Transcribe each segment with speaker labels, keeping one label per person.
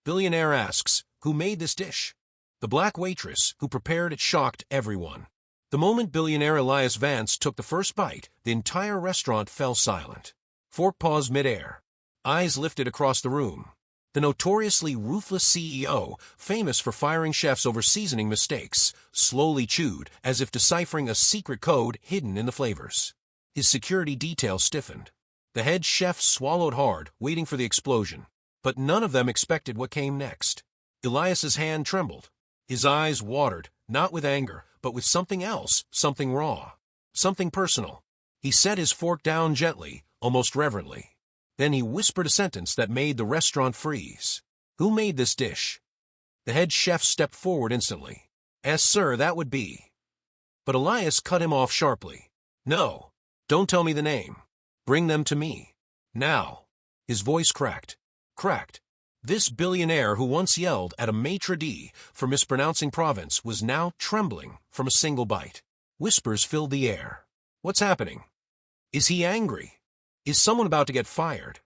Speaker 1: Billionaire asks, "Who made this dish?" The black waitress who prepared it shocked everyone. The moment Billionaire Elias Vance took the first bite, the entire restaurant fell silent. Fork paused midair. Eyes lifted across the room. The notoriously ruthless CEO, famous for firing chefs over seasoning mistakes, slowly chewed as if deciphering a secret code hidden in the flavors. His security detail stiffened. The head chef swallowed hard, waiting for the explosion. But none of them expected what came next. Elias's hand trembled. His eyes watered, not with anger, but with something else, something raw, something personal. He set his fork down gently, almost reverently. Then he whispered a sentence that made the restaurant freeze. "Who made this dish?" The head chef stepped forward instantly. "Yes, sir, that would be." But Elias cut him off sharply. "No, don't tell me the name. Bring them to me. Now." His voice cracked. This billionaire who once yelled at a maitre d' for mispronouncing province was now trembling from a single bite. Whispers filled the air. What's happening? Is he angry? Is someone about to get fired?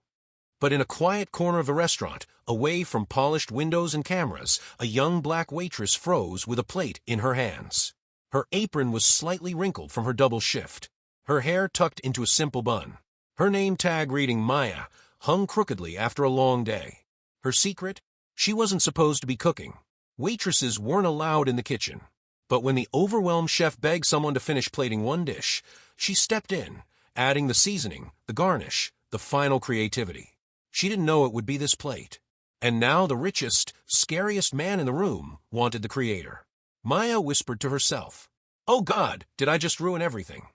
Speaker 1: But in a quiet corner of the restaurant, away from polished windows and cameras, a young black waitress froze with a plate in her hands. Her apron was slightly wrinkled from her double shift. Her hair tucked into a simple bun. Her name tag reading Maya hung crookedly after a long day. Her secret? She wasn't supposed to be cooking. Waitresses weren't allowed in the kitchen. But when the overwhelmed chef begged someone to finish plating one dish, she stepped in, adding the seasoning, the garnish, the final creativity. She didn't know it would be this plate. And now the richest, scariest man in the room wanted the creator. Maya whispered to herself, "Oh God, did I just ruin everything?"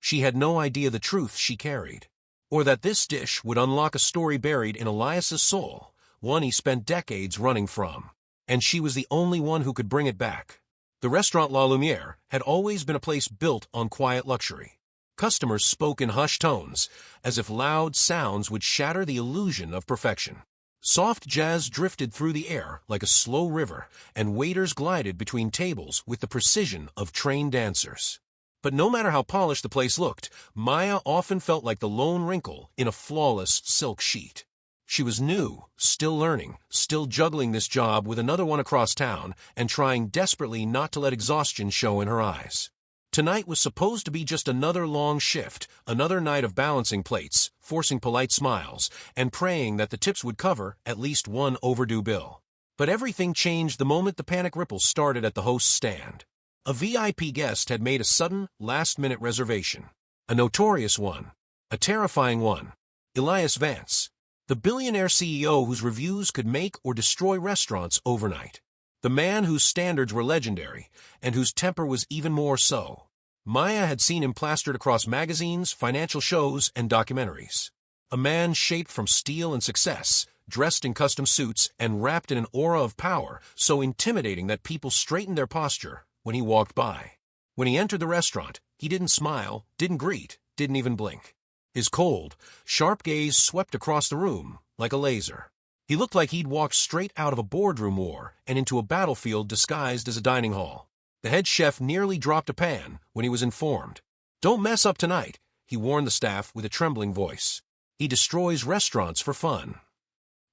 Speaker 1: She had no idea the truth she carried, or that this dish would unlock a story buried in Elias's soul, one he spent decades running from. And she was the only one who could bring it back. The restaurant La Lumiere had always been a place built on quiet luxury. Customers spoke in hushed tones, as if loud sounds would shatter the illusion of perfection. Soft jazz drifted through the air like a slow river, and waiters glided between tables with the precision of trained dancers. But no matter how polished the place looked, Maya often felt like the lone wrinkle in a flawless silk sheet. She was new, still learning, still juggling this job with another one across town, and trying desperately not to let exhaustion show in her eyes. Tonight was supposed to be just another long shift, another night of balancing plates, forcing polite smiles, and praying that the tips would cover at least one overdue bill. But everything changed the moment the panic ripples started at the host's stand. A VIP guest had made a sudden, last-minute reservation. A notorious one. A terrifying one. Elias Vance. The billionaire CEO whose reviews could make or destroy restaurants overnight. The man whose standards were legendary, and whose temper was even more so. Maya had seen him plastered across magazines, financial shows, and documentaries. A man shaped from steel and success, dressed in custom suits, and wrapped in an aura of power so intimidating that people straightened their posture when he walked by. When he entered the restaurant, he didn't smile, didn't greet, didn't even blink. His cold, sharp gaze swept across the room like a laser. He looked like he'd walked straight out of a boardroom war and into a battlefield disguised as a dining hall. The head chef nearly dropped a pan when he was informed. "Don't mess up tonight," he warned the staff with a trembling voice. "He destroys restaurants for fun."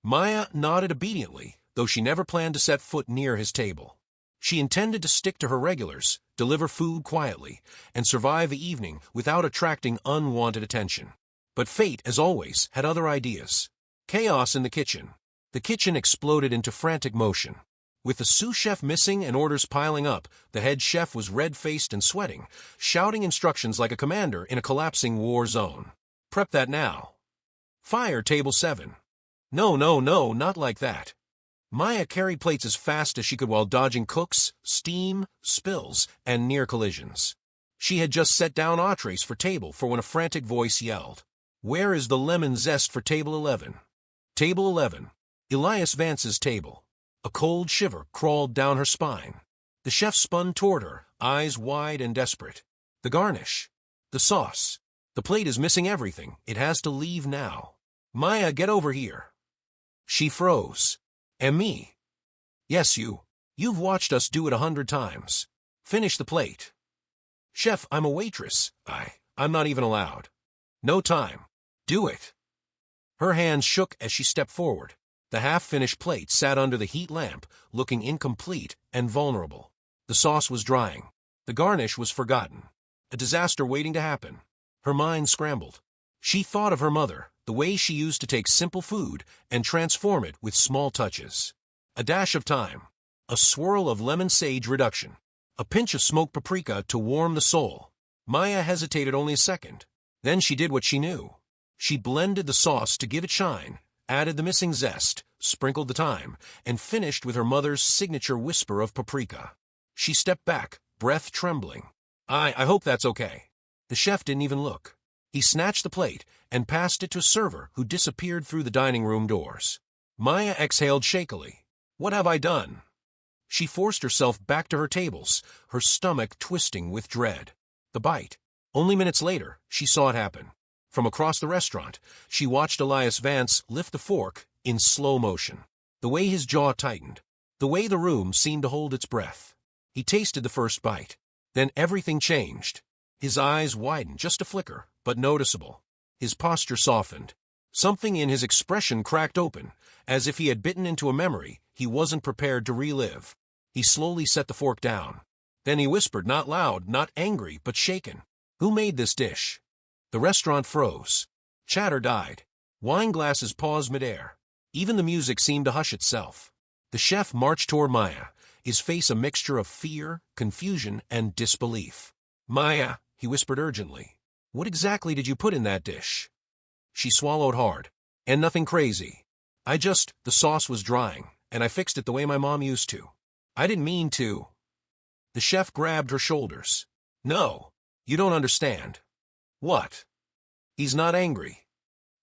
Speaker 1: Maya nodded obediently, though she never planned to set foot near his table. She intended to stick to her regulars, deliver food quietly, and survive the evening without attracting unwanted attention. But fate, as always, had other ideas. Chaos in the kitchen. The kitchen exploded into frantic motion. With the sous chef missing and orders piling up, the head chef was red-faced and sweating, shouting instructions like a commander in a collapsing war zone. "Prep that now. Fire table 7. No, not like that." Maya carried plates as fast as she could while dodging cooks, steam, spills, and near collisions. She had just set down entrees for table 4 when a frantic voice yelled, "Where is the lemon zest for table 11? Table 11. Elias Vance's table. A cold shiver crawled down her spine. The chef spun toward her, eyes wide and desperate. "The garnish. The sauce. The plate is missing everything. It has to leave now. Maya, get over here." She froze. "And me?" "Yes, you. You've watched us do it 100 times. Finish the plate." "Chef, I'm a waitress. I'm not even allowed." "No time. Do it." Her hands shook as she stepped forward. The half-finished plate sat under the heat lamp, looking incomplete and vulnerable. The sauce was drying. The garnish was forgotten. A disaster waiting to happen. Her mind scrambled. She thought of her mother, the way she used to take simple food and transform it with small touches. A dash of thyme, a swirl of lemon sage reduction, a pinch of smoked paprika to warm the soul. Maya hesitated only a second. Then she did what she knew. She blended the sauce to give it shine, added the missing zest, sprinkled the thyme, and finished with her mother's signature whisper of paprika. She stepped back, breath trembling. I hope that's okay." The chef didn't even look. He snatched the plate and passed it to a server who disappeared through the dining room doors. Maya exhaled shakily. "What have I done?" She forced herself back to her tables, her stomach twisting with dread. The bite. Only minutes later, she saw it happen. From across the restaurant, she watched Elias Vance lift the fork in slow motion. The way his jaw tightened. The way the room seemed to hold its breath. He tasted the first bite. Then everything changed. His eyes widened just a flicker, but noticeable. His posture softened. Something in his expression cracked open, as if he had bitten into a memory he wasn't prepared to relive. He slowly set the fork down. Then he whispered, not loud, not angry, but shaken. "Who made this dish?" The restaurant froze. Chatter died. Wine glasses paused midair. Even the music seemed to hush itself. The chef marched toward Maya, his face a mixture of fear, confusion, and disbelief. "Maya," he whispered urgently, "what exactly did you put in that dish?" She swallowed hard. "And nothing crazy. The sauce was drying, and I fixed it the way my mom used to. I didn't mean to." The chef grabbed her shoulders. "No, you don't understand." "What?" "He's not angry."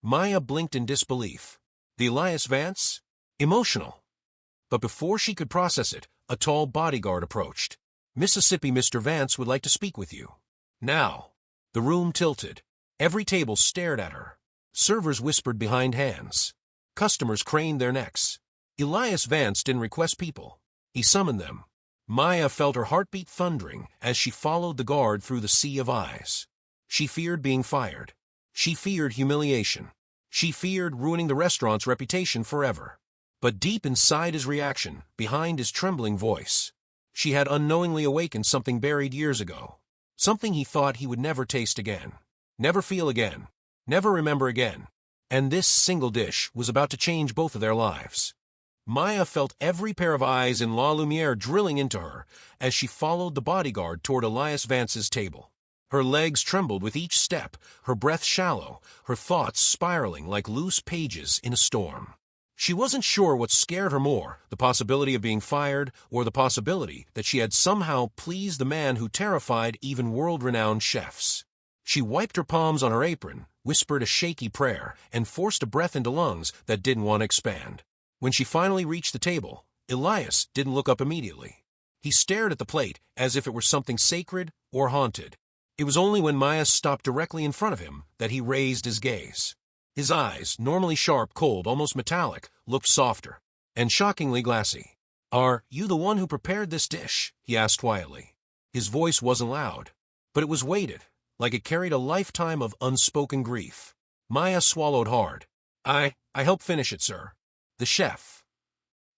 Speaker 1: Maya blinked in disbelief. The Elias Vance? Emotional. But before she could process it, a tall bodyguard approached. "Mississippi Mr. Vance would like to speak with you." Now. The room tilted. Every table stared at her. Servers whispered behind hands. Customers craned their necks. Elias Vance didn't request people. He summoned them. Maya felt her heartbeat thundering as she followed the guard through the sea of eyes. She feared being fired. She feared humiliation. She feared ruining the restaurant's reputation forever. But deep inside his reaction, behind his trembling voice, she had unknowingly awakened something buried years ago. Something he thought he would never taste again. Never feel again. Never remember again. And this single dish was about to change both of their lives. Maya felt every pair of eyes in La Lumiere drilling into her as she followed the bodyguard toward Elias Vance's table. Her legs trembled with each step, her breath shallow, her thoughts spiraling like loose pages in a storm. She wasn't sure what scared her more, the possibility of being fired or the possibility that she had somehow pleased the man who terrified even world-renowned chefs. She wiped her palms on her apron, whispered a shaky prayer, and forced a breath into lungs that didn't want to expand. When she finally reached the table, Elias didn't look up immediately. He stared at the plate as if it were something sacred or haunted. It was only when Maya stopped directly in front of him that he raised his gaze. His eyes, normally sharp, cold, almost metallic, looked softer, and shockingly glassy. "Are you the one who prepared this dish?" he asked quietly. His voice wasn't loud, but it was weighted, like it carried a lifetime of unspoken grief. Maya swallowed hard. I helped finish it, sir." "The chef."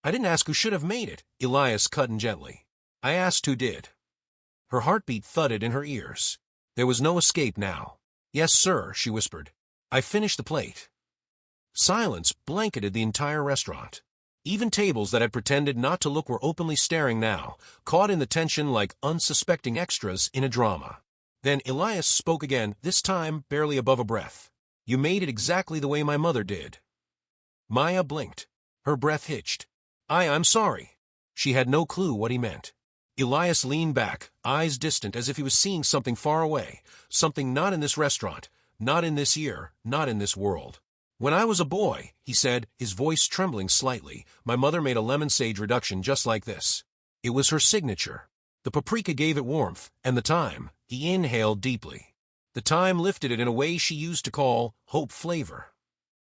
Speaker 1: "I didn't ask who should have made it," Elias cut in gently. "I asked who did." Her heartbeat thudded in her ears. There was no escape now. "Yes, sir," she whispered. "I finished the plate." Silence blanketed the entire restaurant. Even tables that had pretended not to look were openly staring now, caught in the tension like unsuspecting extras in a drama. Then Elias spoke again, this time barely above a breath. "You made it exactly the way my mother did." Maya blinked. Her breath hitched. I'm sorry." She had no clue what he meant. Elias leaned back, eyes distant as if he was seeing something far away, something not in this restaurant, not in this year, not in this world. "When I was a boy," he said, his voice trembling slightly, "my mother made a lemon sage reduction just like this. It was her signature. The paprika gave it warmth, and the thyme," he inhaled deeply. "The thyme lifted it in a way she used to call hope flavor."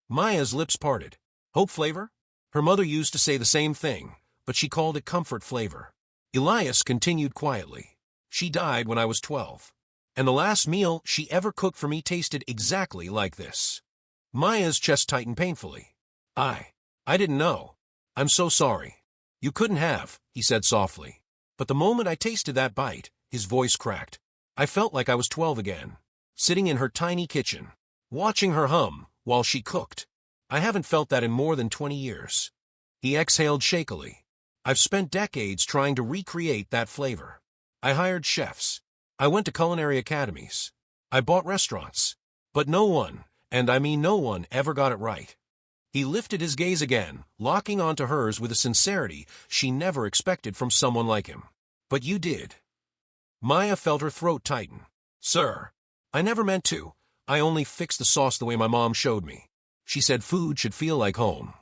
Speaker 1: Maya's lips parted. Hope flavor? Her mother used to say the same thing, but she called it comfort flavor. Elias continued quietly. "She died when I was 12. And the last meal she ever cooked for me tasted exactly like this." Maya's chest tightened painfully. I didn't know. I'm so sorry. You couldn't have, he said softly. But the moment I tasted that bite, his voice cracked. I felt like I was 12 again, sitting in her tiny kitchen, watching her hum while she cooked. I haven't felt that in more than 20 years. He exhaled shakily. I've spent decades trying to recreate that flavor. I hired chefs. I went to culinary academies. I bought restaurants. But no one, and I mean no one, ever got it right. He lifted his gaze again, locking onto hers with a sincerity she never expected from someone like him. But you did. Maya felt her throat tighten. Sir, I never meant to. I only fixed the sauce the way my mom showed me. She said food should feel like home.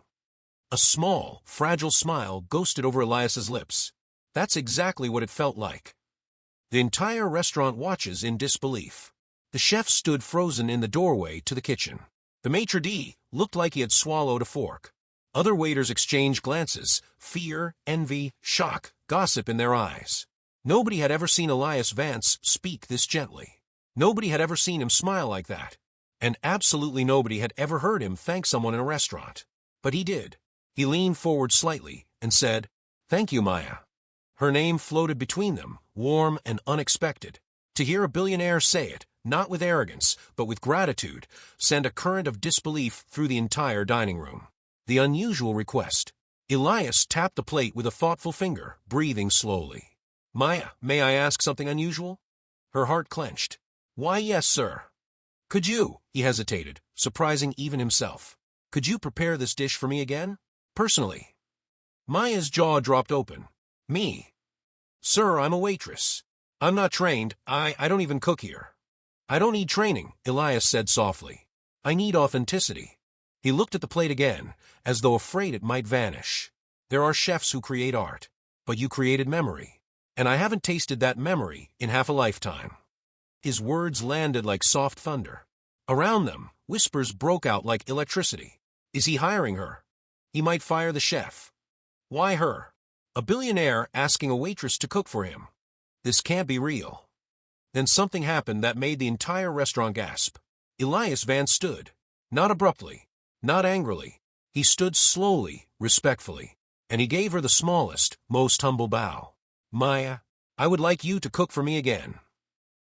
Speaker 1: A small, fragile smile ghosted over Elias's lips. That's exactly what it felt like. The entire restaurant watches in disbelief. The chef stood frozen in the doorway to the kitchen. The maitre d' looked like he had swallowed a fork. Other waiters exchanged glances, fear, envy, shock, gossip in their eyes. Nobody had ever seen Elias Vance speak this gently. Nobody had ever seen him smile like that. And absolutely nobody had ever heard him thank someone in a restaurant. But he did. He leaned forward slightly and said, "Thank you, Maya." Her name floated between them, warm and unexpected. To hear a billionaire say it, not with arrogance, but with gratitude, sent a current of disbelief through the entire dining room. The unusual request. Elias tapped the plate with a thoughtful finger, breathing slowly. "Maya, may I ask something unusual?" Her heart clenched. "Why, yes, sir." "Could you," he hesitated, surprising even himself, "could you prepare this dish for me again? Personally?" Maya's jaw dropped open. "Me? Sir, I'm a waitress. I'm not trained. I don't even cook here." "I don't need training," Elias said softly. "I need authenticity." He looked at the plate again, as though afraid it might vanish. "There are chefs who create art, but you created memory. And I haven't tasted that memory in half a lifetime." His words landed like soft thunder. Around them, whispers broke out like electricity. Is he hiring her? He might fire the chef. Why her? A billionaire asking a waitress to cook for him. This can't be real. Then something happened that made the entire restaurant gasp. Elias Vance stood. Not abruptly, not angrily. He stood slowly, respectfully, and he gave her the smallest, most humble bow. "Maya, I would like you to cook for me again."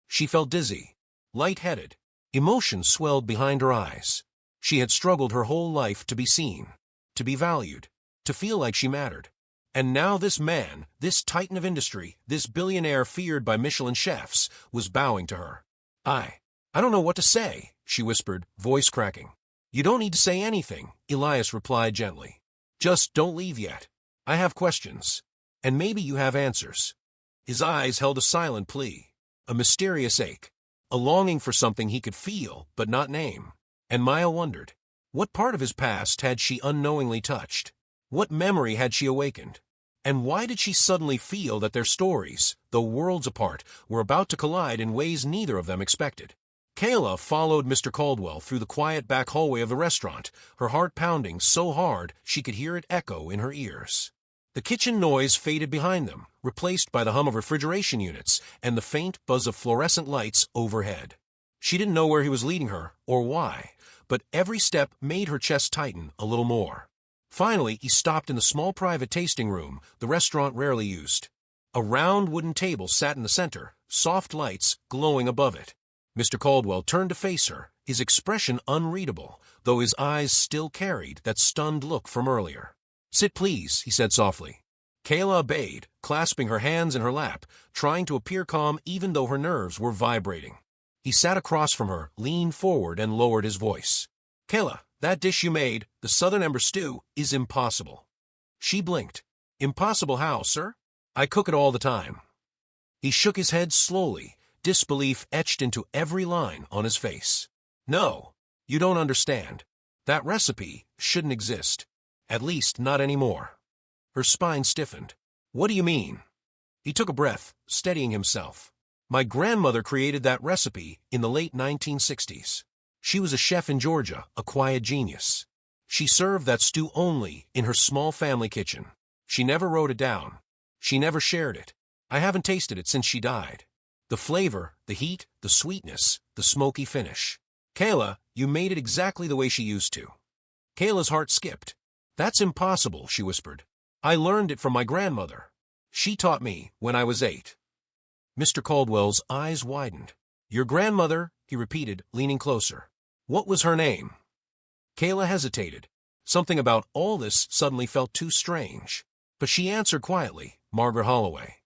Speaker 1: She felt dizzy, light-headed. Emotion swelled behind her eyes. She had struggled her whole life to be seen, to be valued, to feel like she mattered. And now this man, this titan of industry, this billionaire feared by Michelin chefs, was bowing to her. I don't know what to say," she whispered, voice cracking. "You don't need to say anything," Elias replied gently. "Just don't leave yet. I have questions. And maybe you have answers." His eyes held a silent plea, a mysterious ache, a longing for something he could feel but not name. And Maya wondered, what part of his past had she unknowingly touched? What memory had she awakened? And why did she suddenly feel that their stories, though worlds apart, were about to collide in ways neither of them expected? Kayla followed Mr. Caldwell through the quiet back hallway of the restaurant, her heart pounding so hard she could hear it echo in her ears. The kitchen noise faded behind them, replaced by the hum of refrigeration units and the faint buzz of fluorescent lights overhead. She didn't know where he was leading her, or why, but every step made her chest tighten a little more. Finally, he stopped in the small private tasting room the restaurant rarely used. A round wooden table sat in the center, soft lights glowing above it. Mr. Caldwell turned to face her, his expression unreadable, though his eyes still carried that stunned look from earlier. "Sit, please," he said softly. Kayla obeyed, clasping her hands in her lap, trying to appear calm even though her nerves were vibrating. He sat across from her, leaned forward, and lowered his voice. "Kayla, that dish you made, the Southern Ember Stew, is impossible." She blinked. "Impossible how, sir? I cook it all the time." He shook his head slowly, disbelief etched into every line on his face. "No, you don't understand. That recipe shouldn't exist. At least not anymore." Her spine stiffened. "What do you mean?" He took a breath, steadying himself. "My grandmother created that recipe in the late 1960s. She was a chef in Georgia, a quiet genius. She served that stew only in her small family kitchen. She never wrote it down. She never shared it. I haven't tasted it since she died. The flavor, the heat, the sweetness, the smoky finish. Kayla, you made it exactly the way she used to." Kayla's heart skipped. That's impossible, she whispered. I learned it from my grandmother. She taught me when I was 8. Mr. Caldwell's eyes widened. Your grandmother, he repeated, leaning closer. What was her name? Kayla hesitated. Something about all this suddenly felt too strange. But she answered quietly, Margaret Holloway.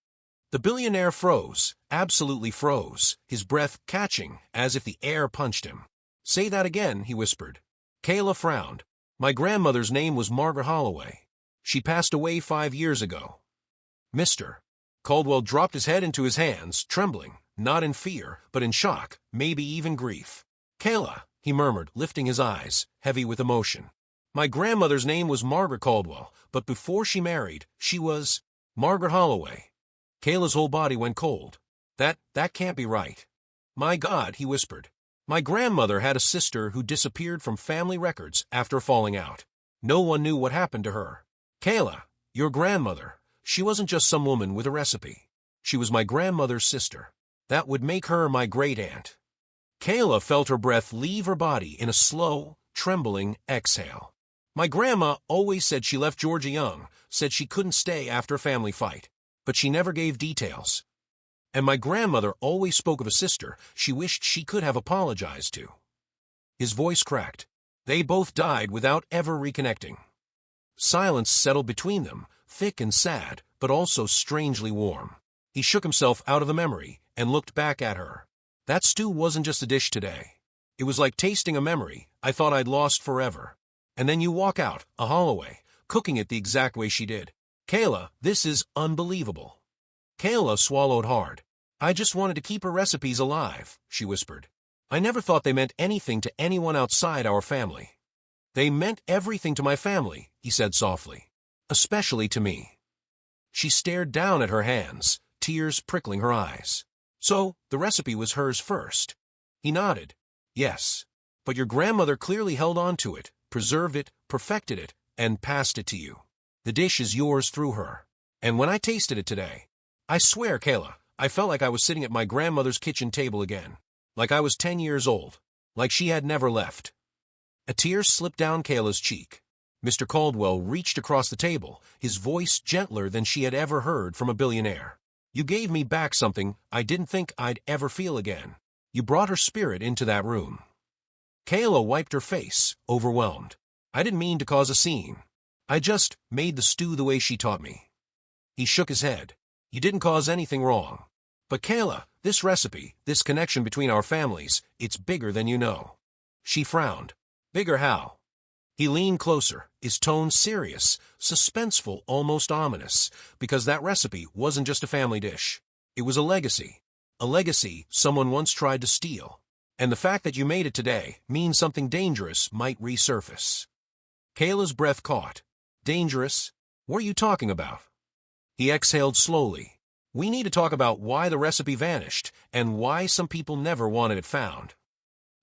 Speaker 1: The billionaire froze, absolutely froze, his breath catching as if the air punched him. Say that again, he whispered. Kayla frowned. My grandmother's name was Margaret Holloway. She passed away 5 years ago. Mr. Caldwell dropped his head into his hands, trembling, not in fear, but in shock, maybe even grief. Kayla, he murmured, lifting his eyes, heavy with emotion. My grandmother's name was Margaret Caldwell, but before she married, she was Margaret Holloway. Kayla's whole body went cold. That can't be right. My God, he whispered. My grandmother had a sister who disappeared from family records after falling out. No one knew what happened to her. Kayla, your grandmother, she wasn't just some woman with a recipe. She was my grandmother's sister. That would make her my great-aunt. Kayla felt her breath leave her body in a slow, trembling exhale. My grandma always said she left Georgia young, said she couldn't stay after a family fight, but she never gave details. And my grandmother always spoke of a sister she wished she could have apologized to. His voice cracked. They both died without ever reconnecting. Silence settled between them, thick and sad, but also strangely warm. He shook himself out of the memory and looked back at her. That stew wasn't just a dish today. It was like tasting a memory I thought I'd lost forever. And then you walk out, a Holloway, cooking it the exact way she did. Kayla, this is unbelievable. Kayla swallowed hard. I just wanted to keep her recipes alive, she whispered. I never thought they meant anything to anyone outside our family. They meant everything to my family, he said softly. Especially to me. She stared down at her hands, tears prickling her eyes. So, the recipe was hers first. He nodded. Yes. But your grandmother clearly held on to it, preserved it, perfected it, and passed it to you. The dish is yours through her. And when I tasted it today, I swear, Kayla, I felt like I was sitting at my grandmother's kitchen table again. Like I was 10 years old. Like she had never left. A tear slipped down Kayla's cheek. Mr. Caldwell reached across the table, his voice gentler than she had ever heard from a billionaire. You gave me back something I didn't think I'd ever feel again. You brought her spirit into that room. Kayla wiped her face, overwhelmed. I didn't mean to cause a scene. I just made the stew the way she taught me. He shook his head. You didn't cause anything wrong. But Kayla, this recipe, this connection between our families, it's bigger than you know. She frowned. Bigger how? He leaned closer, his tone serious, suspenseful, almost ominous, because that recipe wasn't just a family dish. It was a legacy. A legacy someone once tried to steal. And the fact that you made it today means something dangerous might resurface. Kayla's breath caught. Dangerous? What are you talking about? He exhaled slowly. We need to talk about why the recipe vanished and why some people never wanted it found.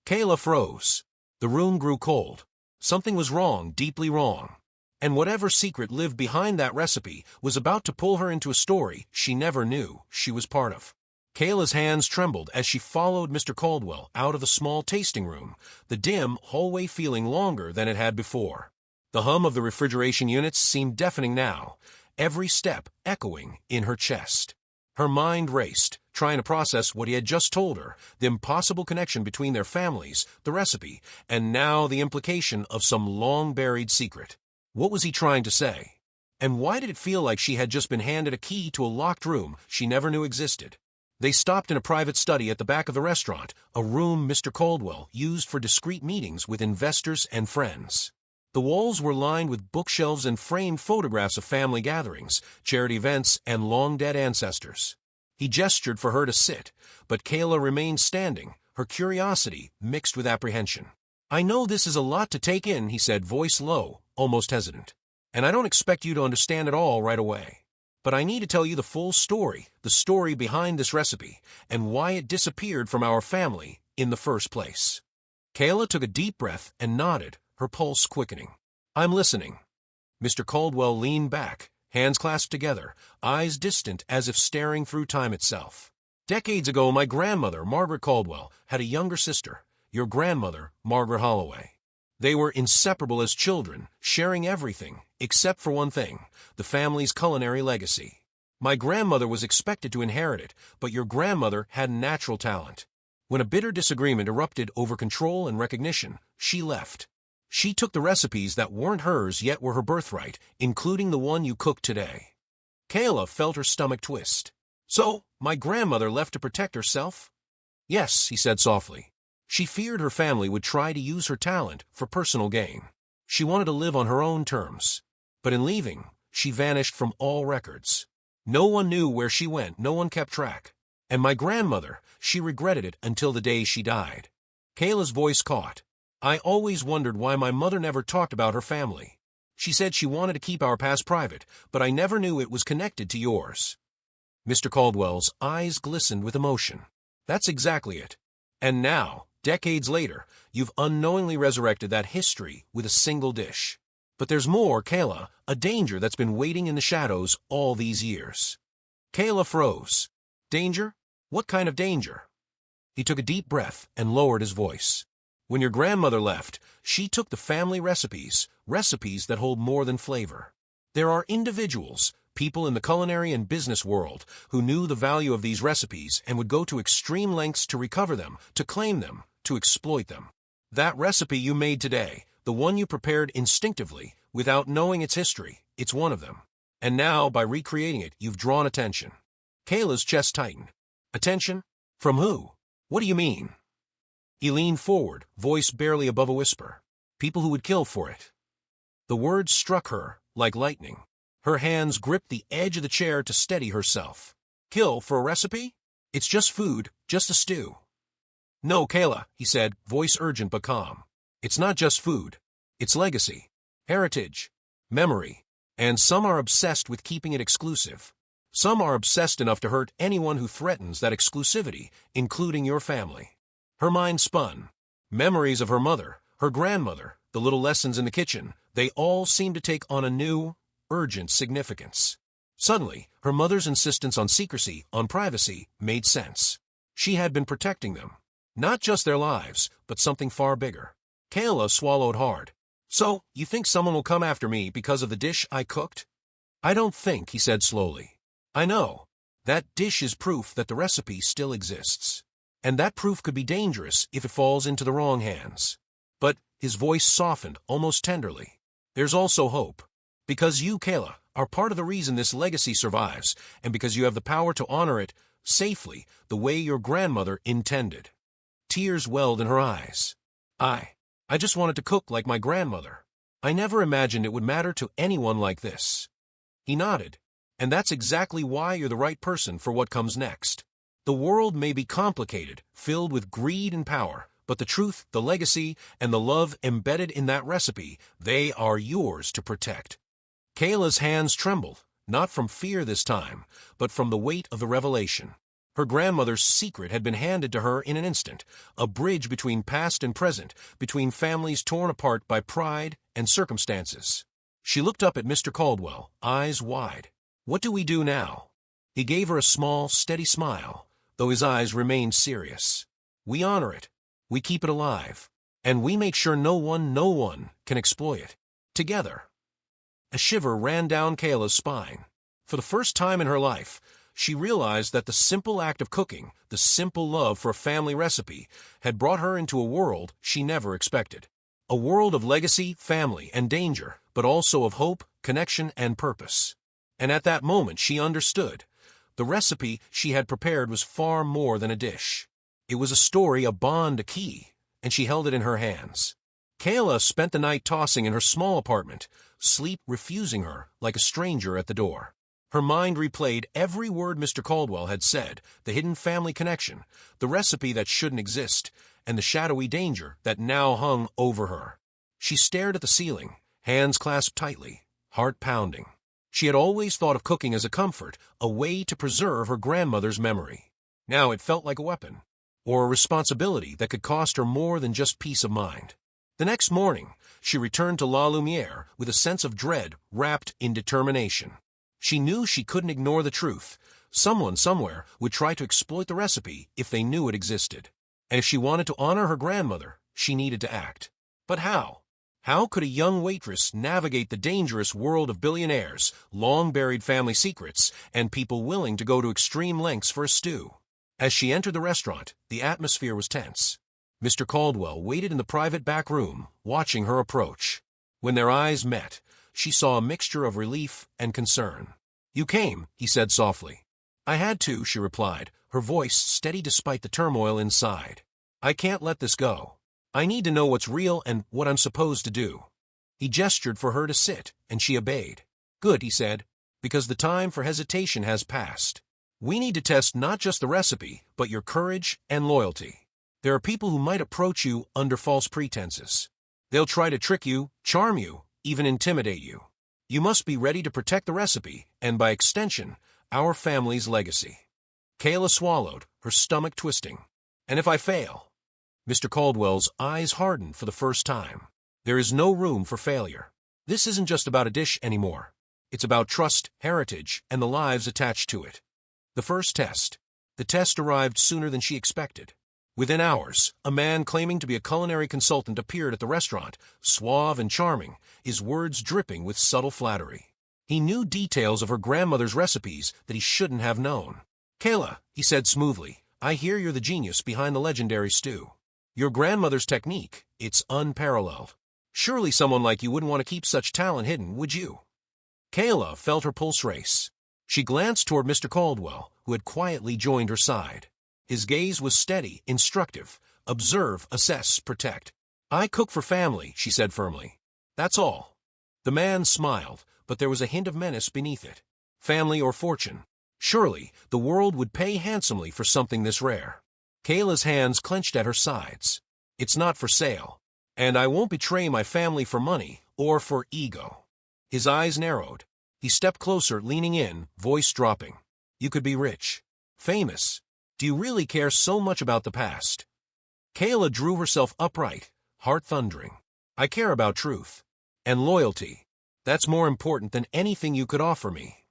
Speaker 1: Kayla froze. The room grew cold. Something was wrong, deeply wrong. And whatever secret lived behind that recipe was about to pull her into a story she never knew she was part of. Kayla's hands trembled as she followed Mr. Caldwell out of the small tasting room, the dim hallway feeling longer than it had before. The hum of the refrigeration units seemed deafening now, every step echoing in her chest. Her mind raced, trying to process what he had just told her, the impossible connection between their families, the recipe, and now the implication of some long-buried secret. What was he trying to say? And why did it feel like she had just been handed a key to a locked room she never knew existed? They stopped in a private study at the back of the restaurant, a room Mr. Caldwell used for discreet meetings with investors and friends. The walls were lined with bookshelves and framed photographs of family gatherings, charity events, and long-dead ancestors. He gestured for her to sit, but Kayla remained standing, her curiosity mixed with apprehension. I know this is a lot to take in, he said, voice low, almost hesitant. And I don't expect you to understand it all right away. But I need to tell you the full story, the story behind this recipe, and why it disappeared from our family in the first place. Kayla took a deep breath and nodded, her pulse quickening. I'm listening. Mr. Caldwell leaned back, hands clasped together, eyes distant as if staring through time itself. Decades ago, my grandmother, Margaret Caldwell, had a younger sister, your grandmother, Margaret Holloway. They were inseparable as children, sharing everything, except for one thing, the family's culinary legacy. My grandmother was expected to inherit it, but your grandmother had natural talent. When a bitter disagreement erupted over control and recognition, she left. She took the recipes that weren't hers yet were her birthright, including the one you cook today. Kayla felt her stomach twist. So, my grandmother left to protect herself? Yes, he said softly. She feared her family would try to use her talent for personal gain. She wanted to live on her own terms. But in leaving, she vanished from all records. No one knew where she went, no one kept track. And my grandmother, she regretted it until the day she died. Kayla's voice caught. I always wondered why my mother never talked about her family. She said she wanted to keep our past private, but I never knew it was connected to yours. Mr. Caldwell's eyes glistened with emotion. That's exactly it. And now, decades later, you've unknowingly resurrected that history with a single dish. But there's more, Kayla, a danger that's been waiting in the shadows all these years. Kayla froze. Danger? What kind of danger? He took a deep breath and lowered his voice. When your grandmother left, she took the family recipes that hold more than flavor. There are individuals, people in the culinary and business world, who knew the value of these recipes and would go to extreme lengths to recover them, to claim them, to exploit them. That recipe you made today, the one you prepared instinctively, without knowing its history, it's one of them. And now, by recreating it, you've drawn attention. Kayla's chest tightened. Attention? From who? What do you mean? He leaned forward, voice barely above a whisper. People who would kill for it. The words struck her like lightning. Her hands gripped the edge of the chair to steady herself. Kill for a recipe? It's just food, just a stew. No, Kayla, he said, voice urgent but calm. It's not just food. It's legacy, heritage, memory. And some are obsessed with keeping it exclusive. Some are obsessed enough to hurt anyone who threatens that exclusivity, including your family. Her mind spun. Memories of her mother, her grandmother, the little lessons in the kitchen, they all seemed to take on a new, urgent significance. Suddenly, her mother's insistence on secrecy, on privacy, made sense. She had been protecting them. Not just their lives, but something far bigger. Kayla swallowed hard. So, you think someone will come after me because of the dish I cooked? I don't think, he said slowly. I know. That dish is proof that the recipe still exists. And that proof could be dangerous if it falls into the wrong hands. But his voice softened almost tenderly. There's also hope. Because you, Kayla, are part of the reason this legacy survives, and because you have the power to honor it safely the way your grandmother intended. Tears welled in her eyes. I just wanted to cook like my grandmother. I never imagined it would matter to anyone like this. He nodded. And that's exactly why you're the right person for what comes next. The world may be complicated, filled with greed and power, but the truth, the legacy, and the love embedded in that recipe, they are yours to protect. Kayla's hands trembled, not from fear this time, but from the weight of the revelation. Her grandmother's secret had been handed to her in an instant, a bridge between past and present, between families torn apart by pride and circumstances. She looked up at Mr. Caldwell, eyes wide. What do we do now? He gave her a small, steady smile, though his eyes remained serious. We honor it. We keep it alive. And we make sure no one can exploit it. Together. A shiver ran down Kayla's spine. For the first time in her life, she realized that the simple act of cooking, the simple love for a family recipe, had brought her into a world she never expected. A world of legacy, family, and danger, but also of hope, connection, and purpose. And at that moment she understood. The recipe she had prepared was far more than a dish. It was a story, a bond, a key, and she held it in her hands. Kayla spent the night tossing in her small apartment, sleep refusing her like a stranger at the door. Her mind replayed every word Mr. Caldwell had said, the hidden family connection, the recipe that shouldn't exist, and the shadowy danger that now hung over her. She stared at the ceiling, hands clasped tightly, heart pounding. She had always thought of cooking as a comfort, a way to preserve her grandmother's memory. Now it felt like a weapon, or a responsibility that could cost her more than just peace of mind. The next morning, she returned to La Lumiere with a sense of dread wrapped in determination. She knew she couldn't ignore the truth. Someone somewhere would try to exploit the recipe if they knew it existed. And if she wanted to honor her grandmother, she needed to act. But how? How could a young waitress navigate the dangerous world of billionaires, long-buried family secrets, and people willing to go to extreme lengths for a stew? As she entered the restaurant, the atmosphere was tense. Mr. Caldwell waited in the private back room, watching her approach. When their eyes met, she saw a mixture of relief and concern. "You came," he said softly. "I had to," she replied, her voice steady despite the turmoil inside. "I can't let this go. I need to know what's real and what I'm supposed to do." He gestured for her to sit, and she obeyed. "Good," he said, "because the time for hesitation has passed. We need to test not just the recipe, but your courage and loyalty. There are people who might approach you under false pretenses. They'll try to trick you, charm you, even intimidate you. You must be ready to protect the recipe, and by extension, our family's legacy." Kayla swallowed, her stomach twisting. "And if I fail?" Mr. Caldwell's eyes hardened for the first time. There is no room for failure. This isn't just about a dish anymore. It's about trust, heritage, and the lives attached to it. The first test. The test arrived sooner than she expected. Within hours, a man claiming to be a culinary consultant appeared at the restaurant, suave and charming, his words dripping with subtle flattery. He knew details of her grandmother's recipes that he shouldn't have known. "Kayla," he said smoothly, "I hear you're the genius behind the legendary stew. Your grandmother's technique, it's unparalleled. Surely someone like you wouldn't want to keep such talent hidden, would you?" Kayla felt her pulse race. She glanced toward Mr. Caldwell, who had quietly joined her side. His gaze was steady, instructive. "Observe, assess, protect." "I cook for family," she said firmly. "That's all." The man smiled, but there was a hint of menace beneath it. Family or fortune? Surely, the world would pay handsomely for something this rare. Kayla's hands clenched at her sides. "It's not for sale. And I won't betray my family for money or for ego." His eyes narrowed. He stepped closer, leaning in, voice dropping. "You could be rich. Famous. Do you really care so much about the past?" Kayla drew herself upright, heart thundering. "I care about truth. And loyalty. That's more important than anything you could offer me."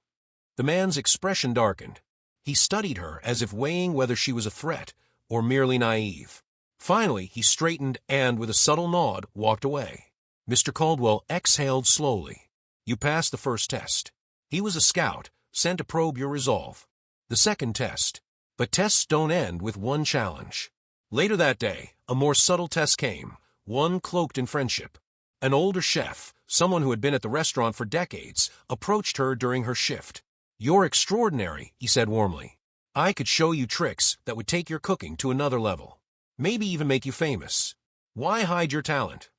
Speaker 1: The man's expression darkened. He studied her as if weighing whether she was a threat or merely naive. Finally, he straightened and, with a subtle nod, walked away. Mr. Caldwell exhaled slowly. "You passed the first test." He was a scout, sent to probe your resolve. The second test. But tests don't end with one challenge. Later that day, a more subtle test came, one cloaked in friendship. An older chef, someone who had been at the restaurant for decades, approached her during her shift. "You're extraordinary," he said warmly. "I could show you tricks that would take your cooking to another level. Maybe even make you famous. Why hide your talent?"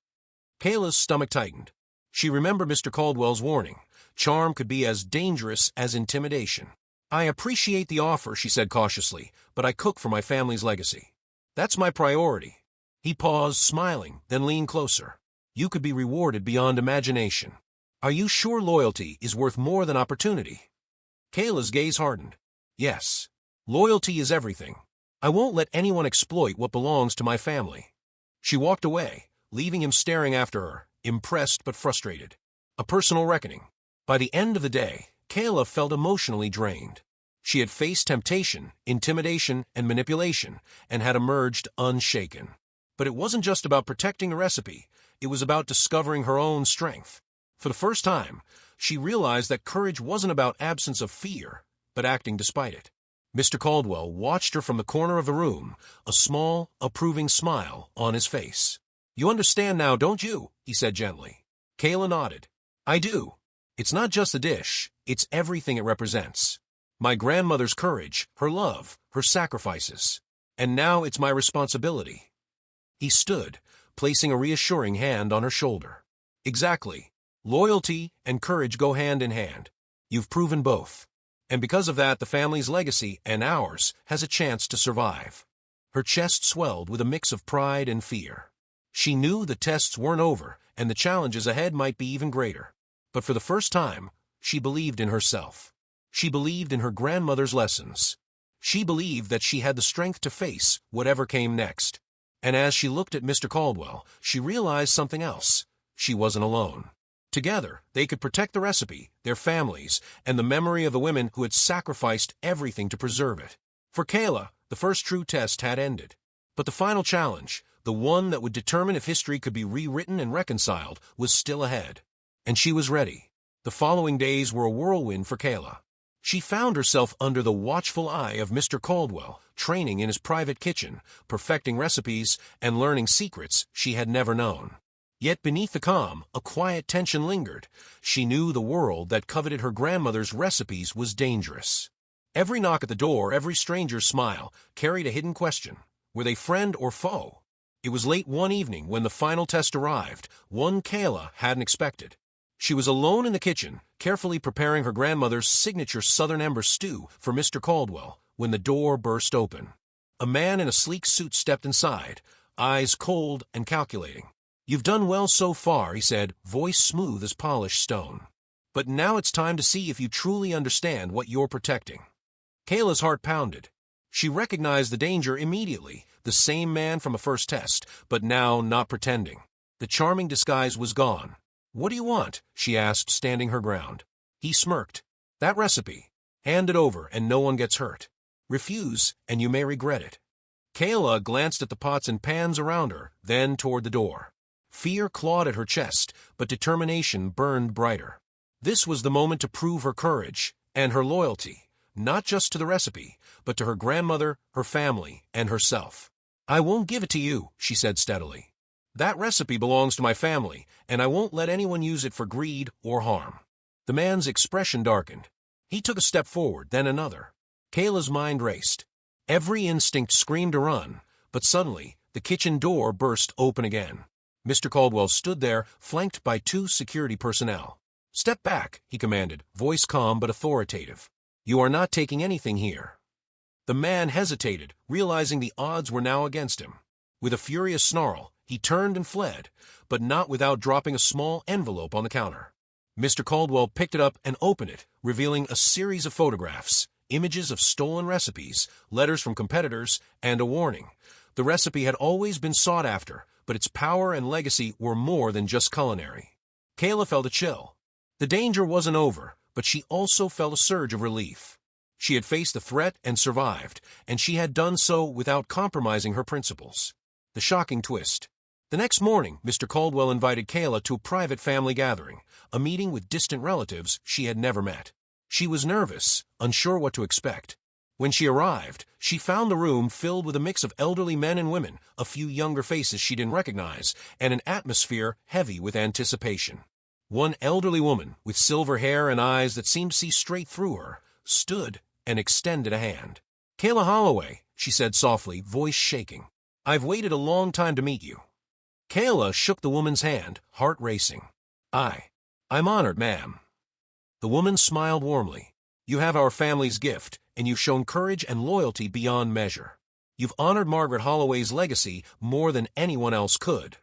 Speaker 1: Kayla's stomach tightened. She remembered Mr. Caldwell's warning. Charm could be as dangerous as intimidation. "I appreciate the offer," she said cautiously, "but I cook for my family's legacy. That's my priority." He paused, smiling, then leaned closer. "You could be rewarded beyond imagination. Are you sure loyalty is worth more than opportunity?" Kayla's gaze hardened. "Yes. Loyalty is everything. I won't let anyone exploit what belongs to my family." She walked away, leaving him staring after her, impressed but frustrated. A personal reckoning. By the end of the day, Kayla felt emotionally drained. She had faced temptation, intimidation, and manipulation, and had emerged unshaken. But it wasn't just about protecting a recipe, it was about discovering her own strength. For the first time, she realized that courage wasn't about absence of fear, but acting despite it. Mr. Caldwell watched her from the corner of the room, a small, approving smile on his face. "You understand now, don't you?" he said gently. Kayla nodded. "I do. It's not just the dish, it's everything it represents. My grandmother's courage, her love, her sacrifices. And now it's my responsibility." He stood, placing a reassuring hand on her shoulder. "Exactly. Loyalty and courage go hand in hand. You've proven both. And because of that, the family's legacy, and ours, has a chance to survive." Her chest swelled with a mix of pride and fear. She knew the tests weren't over, and the challenges ahead might be even greater. But for the first time, she believed in herself. She believed in her grandmother's lessons. She believed that she had the strength to face whatever came next. And as she looked at Mr. Caldwell, she realized something else. She wasn't alone. Together, they could protect the recipe, their families, and the memory of the women who had sacrificed everything to preserve it. For Kayla, the first true test had ended. But the final challenge, the one that would determine if history could be rewritten and reconciled, was still ahead. And she was ready. The following days were a whirlwind for Kayla. She found herself under the watchful eye of Mr. Caldwell, training in his private kitchen, perfecting recipes, and learning secrets she had never known. Yet beneath the calm, a quiet tension lingered. She knew the world that coveted her grandmother's recipes was dangerous. Every knock at the door, every stranger's smile, carried a hidden question. Were they friend or foe? It was late one evening when the final test arrived, one Kayla hadn't expected. She was alone in the kitchen, carefully preparing her grandmother's signature Southern Ember stew for Mr. Caldwell, when the door burst open. A man in a sleek suit stepped inside, eyes cold and calculating. "You've done well so far," he said, voice smooth as polished stone. "But now it's time to see if you truly understand what you're protecting." Kayla's heart pounded. She recognized the danger immediately, the same man from a first test, but now not pretending. The charming disguise was gone. "What do you want?" she asked, standing her ground. He smirked. "That recipe. Hand it over and no one gets hurt. Refuse and you may regret it." Kayla glanced at the pots and pans around her, then toward the door. Fear clawed at her chest, but determination burned brighter. This was the moment to prove her courage and her loyalty, not just to the recipe, but to her grandmother, her family, and herself. "I won't give it to you," she said steadily. "That recipe belongs to my family, and I won't let anyone use it for greed or harm." The man's expression darkened. He took a step forward, then another. Kayla's mind raced. Every instinct screamed to run, but suddenly the kitchen door burst open again. Mr. Caldwell stood there, flanked by two security personnel. "Step back," he commanded, voice calm but authoritative. "You are not taking anything here." The man hesitated, realizing the odds were now against him. With a furious snarl, he turned and fled, but not without dropping a small envelope on the counter. Mr. Caldwell picked it up and opened it, revealing a series of photographs, images of stolen recipes, letters from competitors, and a warning. The recipe had always been sought after, but its power and legacy were more than just culinary. Kayla felt a chill. The danger wasn't over, but she also felt a surge of relief. She had faced the threat and survived, and she had done so without compromising her principles. The shocking twist. The next morning, Mr. Caldwell invited Kayla to a private family gathering, a meeting with distant relatives she had never met. She was nervous, unsure what to expect. When she arrived, she found the room filled with a mix of elderly men and women, a few younger faces she didn't recognize, and an atmosphere heavy with anticipation. One elderly woman, with silver hair and eyes that seemed to see straight through her, stood and extended a hand. "Kayla Holloway," she said softly, voice shaking. "I've waited a long time to meet you." Kayla shook the woman's hand, heart racing. I'm honored, ma'am." The woman smiled warmly. "You have our family's gift, and you've shown courage and loyalty beyond measure. You've honored Margaret Holloway's legacy more than anyone else could."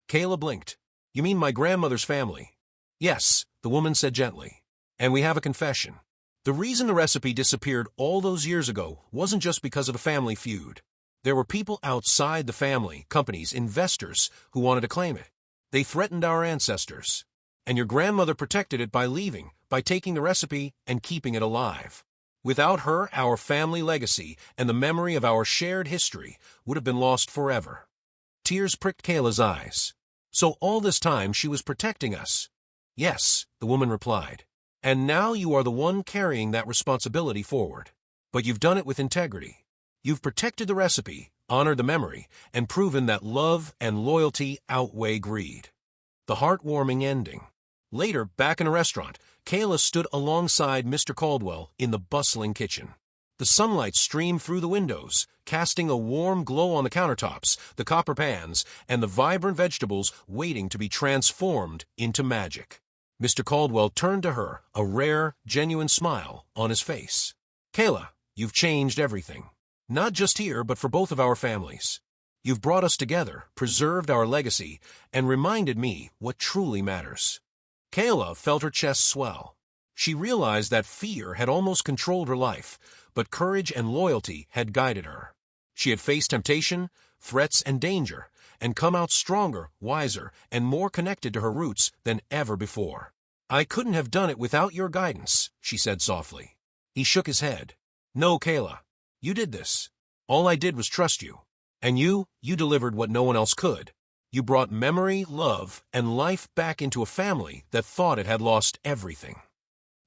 Speaker 1: Kayla blinked. "You mean my grandmother's family?" "Yes," the woman said gently. "And we have a confession. The reason the recipe disappeared all those years ago wasn't just because of a family feud. There were people outside the family, companies, investors, who wanted to claim it. They threatened our ancestors. And your grandmother protected it by leaving, by taking the recipe and keeping it alive. Without her, our family legacy and the memory of our shared history would have been lost forever." Tears pricked Kayla's eyes. "So all this time she was protecting us?" "Yes," the woman replied. "And now you are the one carrying that responsibility forward. But you've done it with integrity. You've protected the recipe, honored the memory, and proven that love and loyalty outweigh greed." The heartwarming ending. Later, back in a restaurant, Kayla stood alongside Mr. Caldwell in the bustling kitchen. The sunlight streamed through the windows, casting a warm glow on the countertops, the copper pans, and the vibrant vegetables waiting to be transformed into magic. Mr. Caldwell turned to her, a rare, genuine smile on his face. "Kayla, you've changed everything. Not just here, but for both of our families. You've brought us together, preserved our legacy, and reminded me what truly matters." Kayla felt her chest swell. She realized that fear had almost controlled her life, but courage and loyalty had guided her. She had faced temptation, threats, and danger, and come out stronger, wiser, and more connected to her roots than ever before. "I couldn't have done it without your guidance," she said softly. He shook his head. "No, Kayla. You did this. All I did was trust you. And you delivered what no one else could. You brought memory, love, and life back into a family that thought it had lost everything.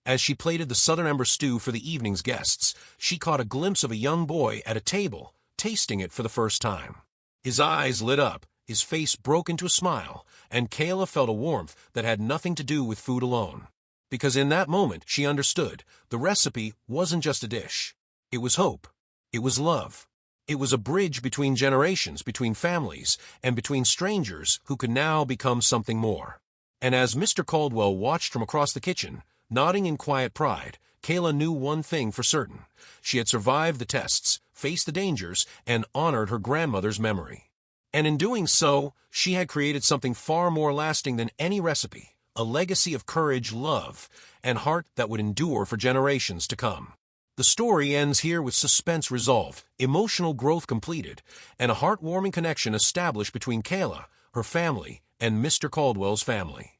Speaker 1: As she plated the southern ember stew for the evening's guests, she caught a glimpse of a young boy at a table, tasting it for the first time. His eyes lit up, his face broke into a smile, and Kayla felt a warmth that had nothing to do with food alone. Because in that moment, she understood, the recipe wasn't just a dish. It was hope. It was love. It was a bridge between generations, between families, and between strangers who could now become something more. And as Mr. Caldwell watched from across the kitchen, nodding in quiet pride, Kayla knew one thing for certain. She had survived the tests, faced the dangers, and honored her grandmother's memory. And in doing so, she had created something far more lasting than any recipe, a legacy of courage, love, and heart that would endure for generations to come. The story ends here with suspense resolved, emotional growth completed, and a heartwarming connection established between Kayla, her family, and Mr. Caldwell's family.